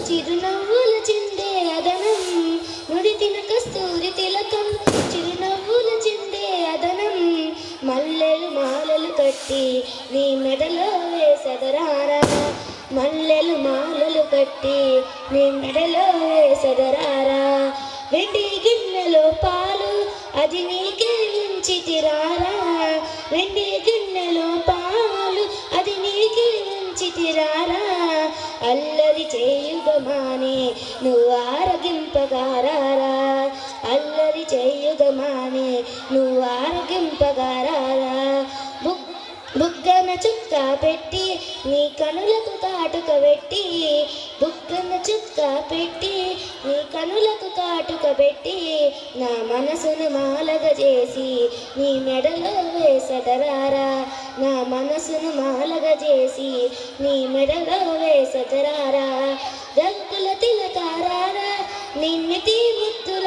చిరునవ్వుల చిందే అదనం నుడితిన కస్తూరి తిలకం చిరునవ్వుల చిందే అదనం మల్లెలు మాలలు కట్టి నీ మెడలో వేసెదరారా మల్లెలు మాలలు కట్టి నీ మెడలో వేసెదరారా వెండి గిన్నెలో పాలు అది నీకే ఉంచితిరారా వెండి గిన్నెలో పాలు అది నీకే ఉంచితిరారా అల్లరి చేయుగమాని నువ్వు ఆరగింపగారారా అల్లరి చేయుగమాని నువ్వు ఆరగింపగారారా బుగ్గన చుక్క పెట్టి నీ కనులకు కాటుక పెట్టి బుగ్గన చుక్క పెట్టి నీ కనులకు కాటుక పెట్టి నా మనసును మాలగ చేసి నీ మెడలో వేసెదరారా నా మనసును మాలగ చేసి నీ మెడలో వేసెదరారా రంగుల తిలకారారా నిన్నిటి ముద్దుల